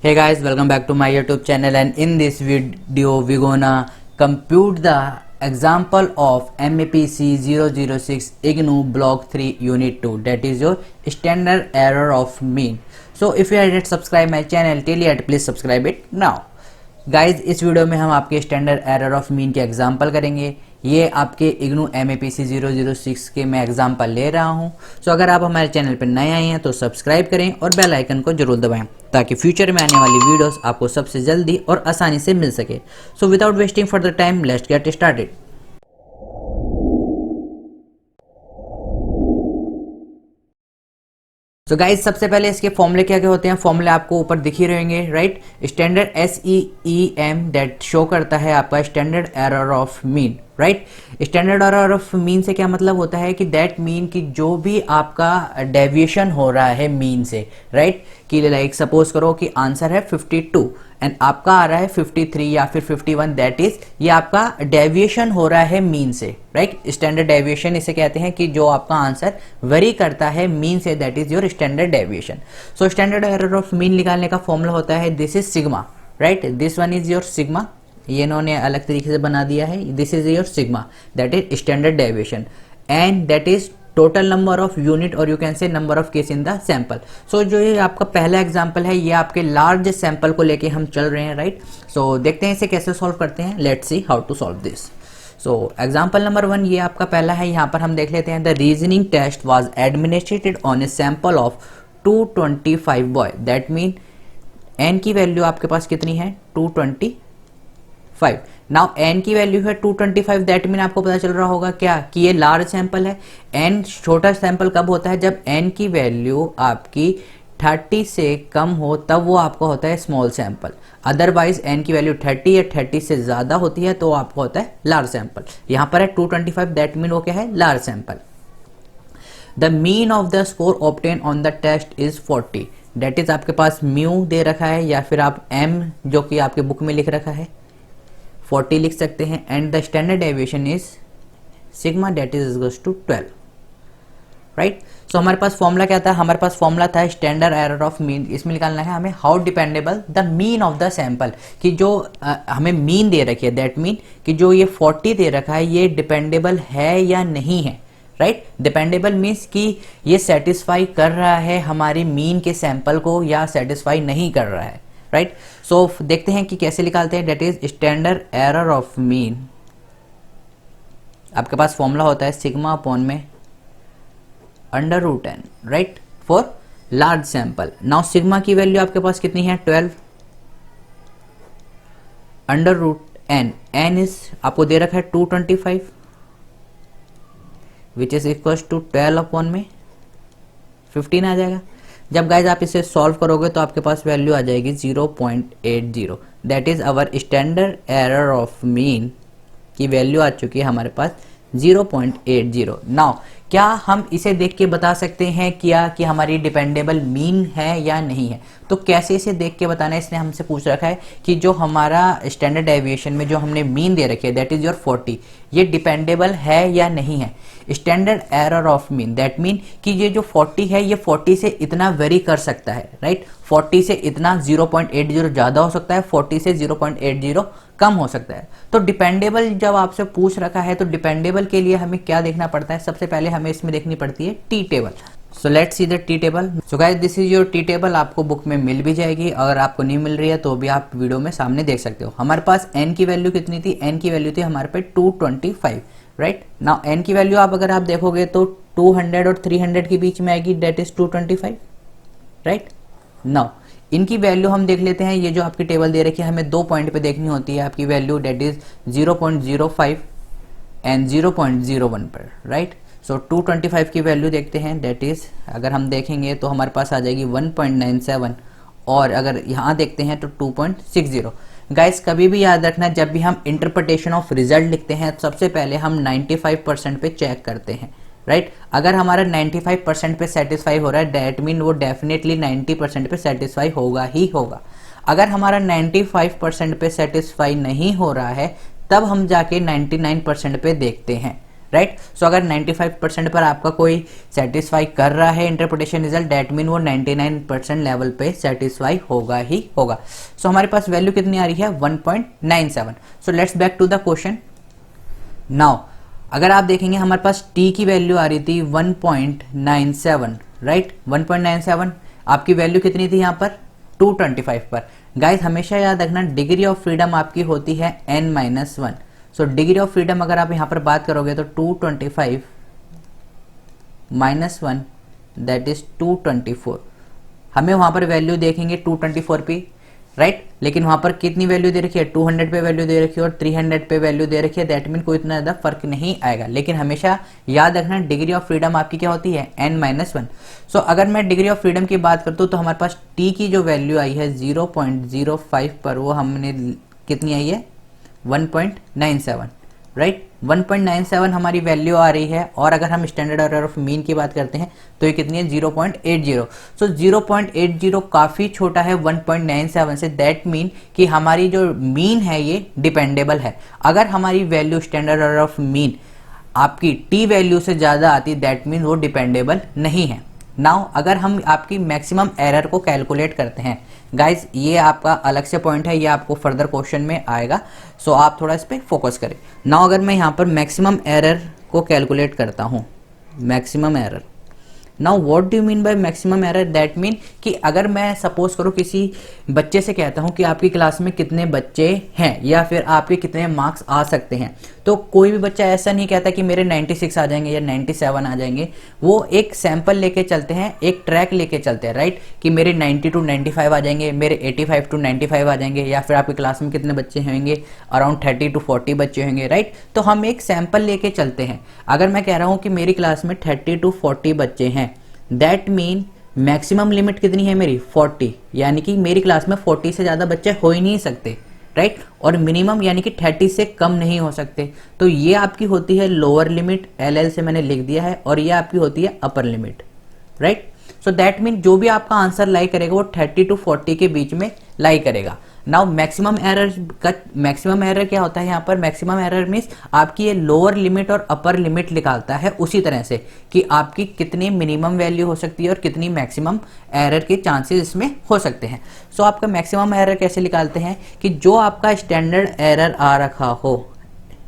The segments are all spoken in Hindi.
Hey guys, welcome back to my YouTube channel, and in this video we gonna compute the example of MAPC 006 IGNOU Block 3 Unit 2, that is your standard error of mean. So if you haven't subscribed my channel till yet, please subscribe it now. Guys इस वीडियो में हम आपके स्टैंडर्ड एरर ऑफ मीन के एग्जांपल करेंगे। ये आपके इग्नू MAPC 006 के मैं एग्जांपल ले रहा हूं। सो अगर आप हमारे चैनल पर नए आए हैं तो सब्सक्राइब करें और बेल आइकन को जरूर दबाएं ताकि फ्यूचर में आने वाली वीडियोस आपको सबसे जल्दी और आसानी से मिल सके। So without wasting further time, let's get started. तो गाइज सबसे पहले इसके फॉर्मूले क्या क्या होते हैं, फॉर्मूले आपको ऊपर दिख ही रहेंगे, right. Standard SEEM that show करता है आपका standard error of mean, right. Standard error of mean से क्या मतलब होता है कि दैट मीन कि जो भी आपका डेविएशन हो रहा है मीन से, राइट, कि लाइक सपोज करो कि आंसर है 52 एंड आपका आ रहा है 53 या फिर 51, दैट इज ये आपका डेविएशन हो रहा है मीन से, राइट। स्टैंडर्ड डेविएशन इसे कहते हैं कि जो आपका आंसर वेरी करता है मीन से, that is your standard deviation. So standard error of mean निकालने का फॉर्मूला होता है this is sigma, right. This one is your sigma, ये इन्होंने अलग तरीके से बना दिया है। This is your sigma, that is standard deviation, and that is total number of unit और you can say number of case in the sample. So जो ये आपका पहला एग्जांपल है ये आपके लार्ज सैंपल को लेके हम चल रहे हैं, राइट। सो देखते हैं इसे कैसे सॉल्व करते हैं। Let's see how to solve this. So example number 1 ये आपका पहला है। यहाँ पर हम देख लेते हैं the reasoning test was administered on a sample of 225 boy, that mean n की वैल्यू आपके पास कितनी है 225। नाउ एन की वैल्यू है 225, दैट मीन आपको पता चल रहा होगा क्या कि ये लार्ज सैंपल है। एन छोटा सैंपल कब होता है, जब एन की वैल्यू आपकी 30 से कम हो तब वो आपका होता है स्मॉल सैंपल। अदरवाइज एन की वैल्यू 30 या 30 से ज्यादा होती है तो आपको होता है लार्ज सैंपल। यहां पर है 225, दैट मीन वो क्या है large sample. The mean of the score obtain on the test is 40, that is आपके पास म्यू दे रखा है या फिर आप एम जो कि आपके बुक में लिख रखा है 40 लिख सकते हैं। And the standard deviation is sigma, that is equals to 12, right. So हमारे पास फॉर्मूला क्या था, हमारे पास फॉर्मूला था स्टैंडर्ड एरर ऑफ मीन। इसमें निकालना है हमें how dependable the mean of the sample, कि जो हमें मीन दे रखी है दैट मीन कि जो ये 40 दे रखा है ये डिपेंडेबल है या नहीं है, राइट। डिपेंडेबल मीन्स कि ये सेटिस्फाई कर रहा है हमारी मीन के सैंपल को या सेटिस्फाई नहीं कर रहा है, राइट। सो देखते हैं कि कैसे निकालते हैं। That is standard error of mean. आपके पास फॉर्मूला होता है सिग्मा अपॉन में √n, right, for large sample. Now sigma की वैल्यू आपके पास कितनी है 12, √n, n इज आपको दे रखा है 225 which is equal to 12 upon में 15 आ जाएगा। जब गाइज आप इसे सॉल्व करोगे तो आपके पास वैल्यू आ जाएगी 0.80, that is our standard error of mean की वैल्यू आ चुकी है हमारे पास 0.80। नाउ क्या हम इसे देख के बता सकते हैं क्या कि हमारी डिपेंडेबल मीन है या नहीं है, तो कैसे इसे देख के बताना है, इसने हमसे पूछ रखा है कि जो हमारा स्टैंडर्ड डेविएशन में जो हमने मीन दे रखी है दैट इज योर 40, ये डिपेंडेबल है या नहीं है। Standard error of mean that mean कि ये जो 40 है ये 40 से इतना वेरी कर सकता है, राइट। 40 से इतना 0.80 ज्यादा हो सकता है, 40 से 0.80 कम हो सकता है। तो डिपेंडेबल जब आपसे पूछ रखा है तो डिपेंडेबल के लिए हमें क्या देखना पड़ता है, सबसे पहले हमें इसमें देखनी पड़ती है tea table. So let's see the tea table. So guys this is your tea table, आपको बुक में मिल भी जाएगी, अगर आपको नहीं मिल रही है तो भी आप वीडियो में सामने देख सकते हो। हमारे पास एन की वैल्यू कितनी थी, एन की वैल्यू थी हमारे पे 225, राइट। नाउ एन की वैल्यू आप अगर आप देखोगे तो 200 और 300 के बीच में आएगी, दैट इज 225, राइट। नाउ इनकी वैल्यू हम देख लेते हैं। ये जो आपकी टेबल दे रखी है हमें 2 पॉइंट पे देखनी होती है आपकी वैल्यू, दैट इज 0.05 एंड 0.01 पर, राइट। सो 225 की वैल्यू देखते हैं, दैट इज अगर हम देखेंगे तो हमारे पास आ जाएगी 1.97 और अगर यहाँ देखते हैं तो 2.60। गाइस कभी भी याद रखना जब भी हम इंटरप्रिटेशन ऑफ रिजल्ट लिखते हैं सबसे पहले हम 95% पे चेक करते हैं, राइट। अगर हमारा 95% पे सेटिस्फाई हो रहा है दैट मीन वो डेफिनेटली 90% पे सेटिस्फाई होगा ही होगा। अगर हमारा 95% पे सेटिस्फाई नहीं हो रहा है तब हम जाके 99% पे देखते हैं, राइट। सो अगर 95% पर आपका कोई सेटिस्फाई कर रहा है इंटरप्रिटेशन रिजल्ट, दैट मीन वो 99% लेवल पे सेटिस्फाई होगा ही होगा। सो हमारे पास वैल्यू कितनी आ रही है 1.97। So let's back to the question now. अगर आप देखेंगे हमारे पास t की वैल्यू आ रही थी 1.97, राइट। 1.97 आपकी वैल्यू कितनी थी यहाँ पर 225 पर। गाइस हमेशा याद रखना डिग्री ऑफ फ्रीडम आपकी होती है n-1। So degree of freedom अगर आप यहाँ पर बात करोगे तो 225 -1 दैट इज 224। हमें वहां पर वैल्यू देखेंगे 224 पे, राइट। लेकिन वहां पर कितनी वैल्यू दे रखी है 200 पे वैल्यू दे रखी है और 300 पे वैल्यू दे रखी है। दैट मीन कोई इतना ज्यादा फर्क नहीं आएगा। लेकिन हमेशा याद रखना डिग्री ऑफ फ्रीडम आपकी क्या होती है n-1। सो अगर मैं डिग्री ऑफ फ्रीडम की बात करता हूँ तो हमारे पास t की जो वैल्यू आई है 0.05 पर, वो हमने कितनी आई है 1.97, राइट। 1.97 हमारी वैल्यू आ रही है। और अगर हम स्टैंडर्ड एरर ऑफ मीन की बात करते हैं तो ये कितनी है 0.80। सो 0.80 काफी छोटा है 1.97 से। दैट मीन कि हमारी जो मीन है ये डिपेंडेबल है। अगर हमारी value standard error of mean आपकी टी वैल्यू से ज्यादा आती, दैट मीन वो डिपेंडेबल नहीं है। नाउ अगर हम आपकी मैक्सिमम एरर को कैलकुलेट करते हैं गाइज, ये आपका अलग से पॉइंट है, ये आपको फर्दर क्वेश्चन में आएगा। सो आप थोड़ा इस पर फोकस करें। नाउ अगर मैं यहाँ पर मैक्सिमम एरर को कैलकुलेट करता हूँ, maximum error. Now what do you mean by maximum error? That mean कि अगर मैं सपोज करूँ किसी बच्चे से कहता हूँ कि आपकी क्लास में कितने बच्चे हैं या फिर आपके कितने मार्क्स आ सकते हैं, तो कोई भी बच्चा ऐसा नहीं कहता कि मेरे 96 आ जाएंगे या 97 आ जाएंगे। वो एक सैंपल लेके चलते हैं, एक ट्रैक लेके चलते हैं, राइट। कि मेरे 90 to 95 आ जाएंगे, मेरे 85 to 95 आ जाएंगे, या फिर आपकी क्लास में कितने बच्चे होंगे अराउंड 30 to 40 बच्चे होंगे, राइट। तो हम एक सैंपल लेके चलते हैं। अगर मैं कह रहा हूँ कि मेरी क्लास में 30 to 40 बच्चे हैं, दैट मीन मैक्सिमम लिमिट कितनी है मेरी 40, यानी कि मेरी क्लास में 40 से ज़्यादा बच्चे हो ही नहीं सकते, राइट। और मिनिमम यानी कि 30 से कम नहीं हो सकते। तो ये आपकी होती है लोअर लिमिट, LL से मैंने लिख दिया है, और ये आपकी होती है upper limit, right. So that mean जो भी आपका आंसर लाई करेगा वो 30 to 40 के बीच में लाई करेगा। नाउ मैक्सिमम एरर का मैक्सिमम एरर क्या होता है यहाँ पर? मैक्सिमम एरर मीन्स आपकी ये लोअर लिमिट और अपर लिमिट निकालता है उसी तरह से कि आपकी कितनी मिनिमम वैल्यू हो सकती है और कितनी मैक्सिमम एरर के चांसेस इसमें हो सकते हैं। सो आपका मैक्सिमम एरर कैसे निकालते हैं कि जो आपका स्टैंडर्ड एरर आ रखा हो,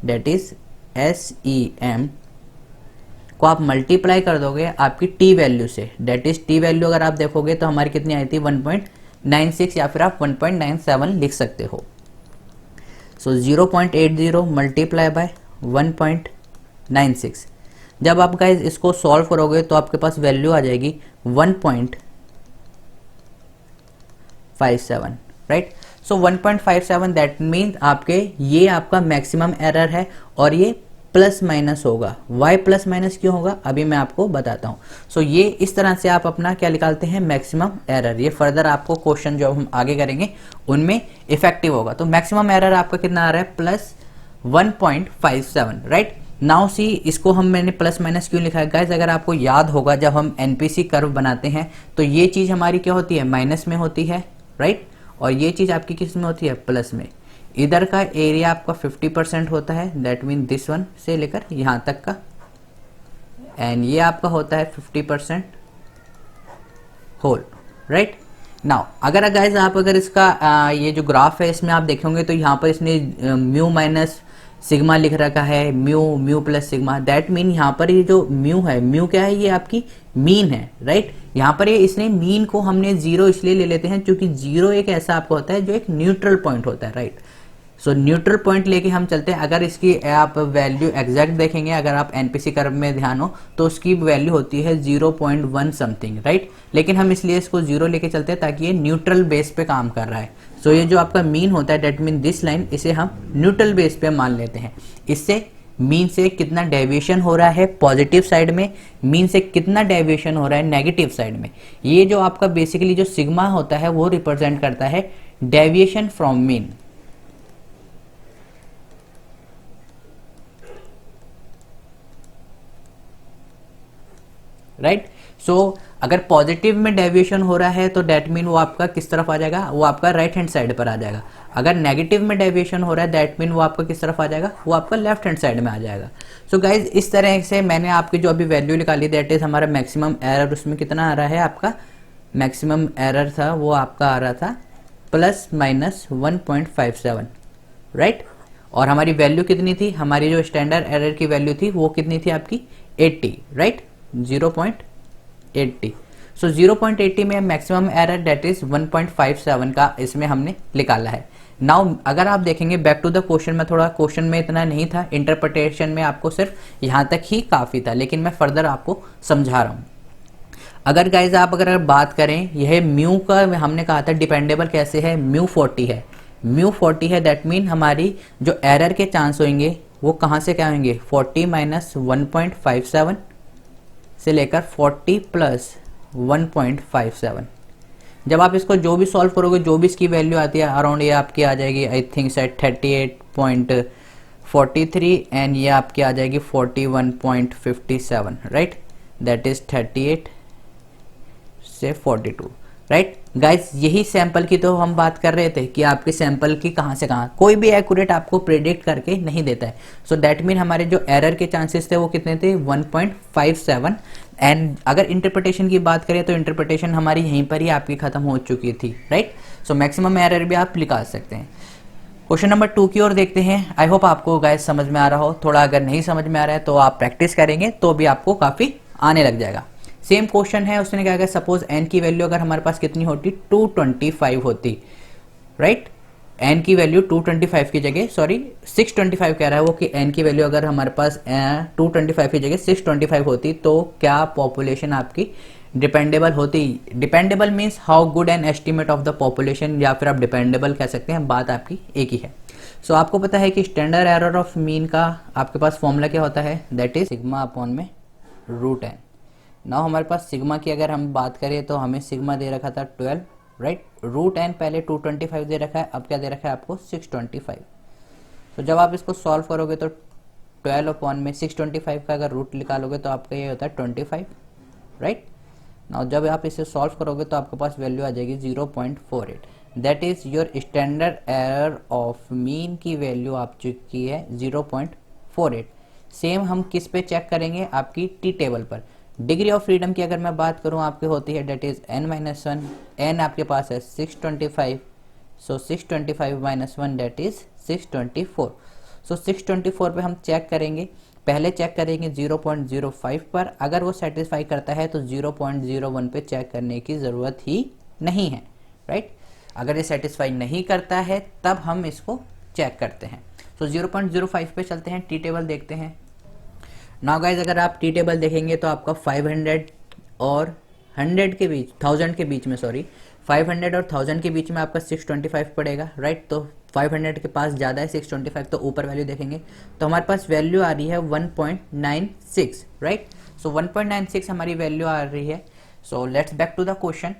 दैट इज SEM, को आप मल्टीप्लाई कर दोगे आपकी टी वैल्यू से। दैट इज टी वैल्यू अगर आप देखोगे तो हमारी कितनी आई थी 1.96, या फिर आप 1.97 लिख सकते हो। सो 0.80 मल्टीप्लाई बाय 1.96। जब आप गाइज इसको सॉल्व करोगे तो आपके पास वैल्यू आ जाएगी 1.57, राइट। सो 1.57 दैट मीन आपके ये आपका मैक्सिमम एरर है, और ये प्लस माइनस होगा। वाई प्लस माइनस क्यों होगा अभी मैं आपको बताता हूँ। सो ये इस तरह से आप अपना क्या निकालते हैं मैक्सिमम एरर। ये फर्दर आपको क्वेश्चन जो हम आगे करेंगे उनमें इफेक्टिव होगा। तो मैक्सिमम एरर आपका कितना आ रहा है प्लस 1.57, राइट। नाउ सी इसको हम मैंने प्लस माइनस क्यों लिखा है गाइज? अगर आपको याद होगा जब हम NPC कर्व बनाते हैं तो ये चीज हमारी क्या होती है माइनस में होती है, राइट। और ये चीज आपकी किस में होती है प्लस में। इधर का एरिया आपका 50% होता है, दैट मीन दिस वन से लेकर यहां तक का, एंड ये आपका होता है 50% होल, राइट। नाउ अगर गाइज आप अगर इसका ये जो ग्राफ है इसमें आप देखेंगे तो यहाँ पर इसने म्यू माइनस सिग्मा लिख रखा है, mu plus sigma. That mean यहाँ पर ये जो म्यू है, म्यू क्या है? ये आपकी मीन है, राइट। यहाँ पर ये इसने मीन को हमने 0 इसलिए ले लेते हैं क्योंकि 0 एक ऐसा आपको होता है जो एक न्यूट्रल पॉइंट होता है, राइट। सो न्यूट्रल पॉइंट लेके हम चलते हैं। अगर इसकी आप वैल्यू एग्जैक्ट देखेंगे, अगर आप NPC कर्व में ध्यान हो तो उसकी वैल्यू होती है 0.1 समथिंग, राइट। लेकिन हम इसलिए इसको 0 लेके चलते हैं ताकि ये न्यूट्रल बेस पे काम कर रहा है। सो ये जो आपका मीन होता है दैट मीन दिस लाइन, इसे हम न्यूट्रल बेस पे मान लेते हैं। इससे मीन से कितना डेविएशन हो रहा है पॉजिटिव साइड में, मीन से कितना डेविएशन हो रहा है नेगेटिव साइड में। ये जो आपका बेसिकली जो सिग्मा होता है वो रिप्रेजेंट करता है डेविएशन फ्रॉम मीन, राइट। सो अगर पॉजिटिव में डेविएशन हो रहा है तो डेट मीन वो आपका किस तरफ आ जाएगा, वो आपका राइट हैंड साइड पर आ जाएगा। अगर नेगेटिव में डेविएशन हो रहा है दैट मीन वो आपका किस तरफ आ जाएगा, वो आपका लेफ्ट हैंड साइड में आ जाएगा। सो गाइज इस तरह से मैंने आपकी जो अभी वैल्यू निकाली दैट इज हमारा मैक्सिमम एरर, उसमें कितना आ रहा है आपका मैक्सिमम एरर था वो आपका आ रहा था ±1.57, राइट। और हमारी वैल्यू कितनी थी, हमारी जो स्टैंडर्ड एरर की वैल्यू थी वो कितनी थी आपकी 80, राइट 0.80। सो 0.80 में मैक्सिमम एरर डेट इज 1.57 का इसमें हमने निकाला है। नाउ अगर आप देखेंगे बैक टू द क्वेश्चन में, थोड़ा क्वेश्चन में इतना नहीं था, इंटरप्रिटेशन में आपको सिर्फ यहाँ तक ही काफ़ी था, लेकिन मैं फर्दर आपको समझा रहा हूँ। अगर गाइज आप अगर बात करें, यह म्यू का हमने कहा था डिपेंडेबल कैसे है, म्यू 40 है, म्यू 40 है, दैट मीन हमारी जो एरर के चांस होंगे वो कहाँ से क्या होंगे 40 माइनस 1.57 से लेकर 40 प्लस 1.57। जब आप इसको जो भी सॉल्व करोगे, जो भी इसकी वैल्यू आती है अराउंड ये आपकी आ जाएगी आई थिंक सेट 38.43 एंड ये आपकी आ जाएगी 41.57, राइट, दैट इज 38 से 42, राइट। गाइस यही सैंपल की तो हम बात कर रहे थे कि आपके सैंपल की कहाँ से कहाँ, कोई भी एक्यूरेट आपको प्रेडिक्ट करके नहीं देता है। सो दैट मीन हमारे जो एरर के चांसेस थे वो कितने थे 1.57। एंड अगर इंटरप्रिटेशन की बात करें तो इंटरप्रिटेशन हमारी यहीं पर ही आपकी खत्म हो चुकी थी, राइट। सो मैक्सिमम एरर भी आप निकाल सकते हैं। क्वेश्चन नंबर 2 की ओर देखते हैं। आई होप आपको गाइस समझ में आ रहा हो, थोड़ा अगर नहीं समझ में आ रहा है तो आप प्रैक्टिस करेंगे तो भी आपको काफ़ी आने लग जाएगा। सेम क्वेश्चन है, उसने क्या कहा सपोज n की वैल्यू अगर हमारे पास कितनी होती 225 होती, राइट, n की वैल्यू 225 की जगह 625 कह रहा है वो कि n की वैल्यू अगर हमारे पास 225 की जगह 625 होती तो क्या पॉपुलेशन आपकी डिपेंडेबल होती। Dependable means how good an estimate of the population, या फिर आप डिपेंडेबल कह सकते हैं, बात आपकी एक ही है। सो आपको पता है कि स्टैंडर्ड एरर ऑफ मीन का आपके पास फॉर्मूला क्या होता है, दैट इज सिग्मा अपॉन में √n। नाउ हमारे पास सिग्मा की अगर हम बात करें तो हमें सिग्मा दे रखा था 12, राइट, √n पहले 225 दे रखा है, अब क्या दे रखा है आपको 625। तो जब आप इसको सॉल्व करोगे तो 12 अपॉन में 625 का अगर रूट निकालोगे तो आपका ये होता है 25, राइट। नाउ जब आप इसे सॉल्व करोगे तो आपके पास वैल्यू आ जाएगी 0.48, that is your standard error of mean की वैल्यू आ चुकी है 0.48। सेम हम किस पे चेक करेंगे, आपकी टी टेबल पर। डिग्री ऑफ फ्रीडम की अगर मैं बात करूं आपकी होती है डेट इज n-1, n आपके पास है 625, सो 625 - 1 डेट इज 624। सो 624 पे हम चेक करेंगे, पहले चेक करेंगे 0.05 पर, अगर वो सेटिस्फाई करता है तो 0.01 पे चेक करने की ज़रूरत ही नहीं है, राइट। अगर ये सेटिस्फाई नहीं करता है तब हम इसको चेक करते हैं। सो 0.05 पे चलते हैं, टी टेबल देखते हैं। नाउ गाइज अगर आप टी टेबल देखेंगे तो आपका 500 और 100 के बीच, 1000 के बीच में 500 और 1000 के बीच में आपका 625 पड़ेगा, राइट। तो 500 के पास ज़्यादा है 625, तो ऊपर वैल्यू देखेंगे तो हमारे पास वैल्यू आ रही है 1.96, राइट। सो 1.96 हमारी वैल्यू आ रही है। So let's back to the question.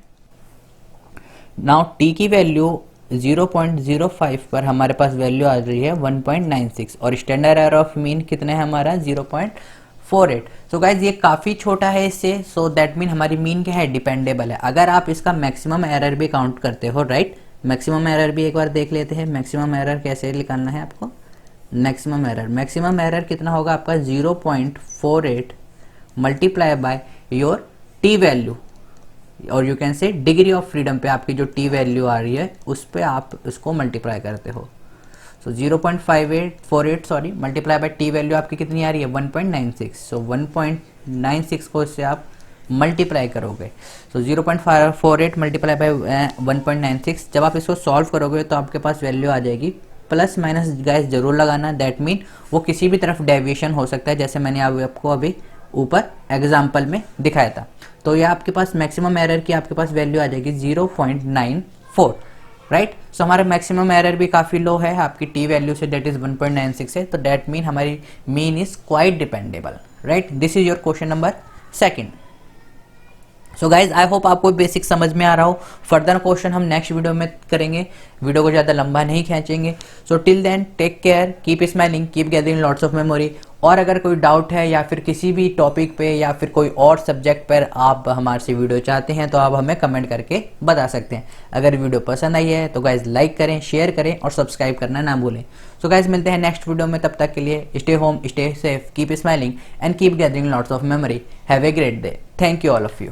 Now t की वैल्यू 0.05 पर हमारे पास वैल्यू आ रही है 1.96 और स्टैंडर्ड एरर ऑफ मीन कितना है हमारा 0.48। सो गाइज ये काफ़ी छोटा है इससे, सो दैट मीन हमारी मीन क्या है डिपेंडेबल है। अगर आप इसका मैक्सिमम एरर भी काउंट करते हो, राइट, मैक्सिमम एरर भी एक बार देख लेते हैं। मैक्सिमम एरर कैसे निकालना है आपको, मैक्सिमम एरर कितना होगा आपका 0.48 multiply by your T value, और you can say degree of freedom पे आपकी जो टी वैल्यू आ रही है उस पर आप इसको मल्टीप्लाई करते हो। सो 0.48 मल्टीप्लाई बाय टी वैल्यू आपकी कितनी आ रही है 1.96। सो 1.96 को इससे आप मल्टीप्लाई करोगे। सो 0.48 मल्टीप्लाई बाय 1.96, जब आप इसको सॉल्व करोगे तो आपके पास वैल्यू आ जाएगी, प्लस माइनस गाइस जरूर लगाना, दैट मीन वो किसी भी तरफ डेविएशन हो सकता है, जैसे मैंने आपको अभी ऊपर एग्जाम्पल में दिखाया था। तो ये आपके पास मैक्सिमम एरर की आपके पास वैल्यू आ जाएगी 0.94, राइट। सो हमारा मैक्सिमम एरर भी काफ़ी लो है आपकी टी वैल्यू से, डेट इज 1.96 है, तो डेट मीन हमारी mean is quite dependable, right. This is your question number 2। So guys I hope आपको बेसिक समझ में आ रहा हो। फर्दर क्वेश्चन हम नेक्स्ट वीडियो में करेंगे, वीडियो को ज़्यादा लंबा नहीं खींचेंगे। So till then take care, keep smiling, keep gathering lots of memory. और अगर कोई डाउट है या फिर किसी भी टॉपिक पे या फिर कोई और सब्जेक्ट पर आप हमारे से वीडियो चाहते हैं तो आप हमें कमेंट करके बता सकते हैं। अगर वीडियो पसंद आई है तो गाइज लाइक करें, शेयर करें और सब्सक्राइब करना ना भूलें। सो गाइज मिलते हैं नेक्स्ट वीडियो में, तब तक के लिए stay home, stay safe, keep smiling and keep gathering lots of memory. Have a great day. Thank you all of you.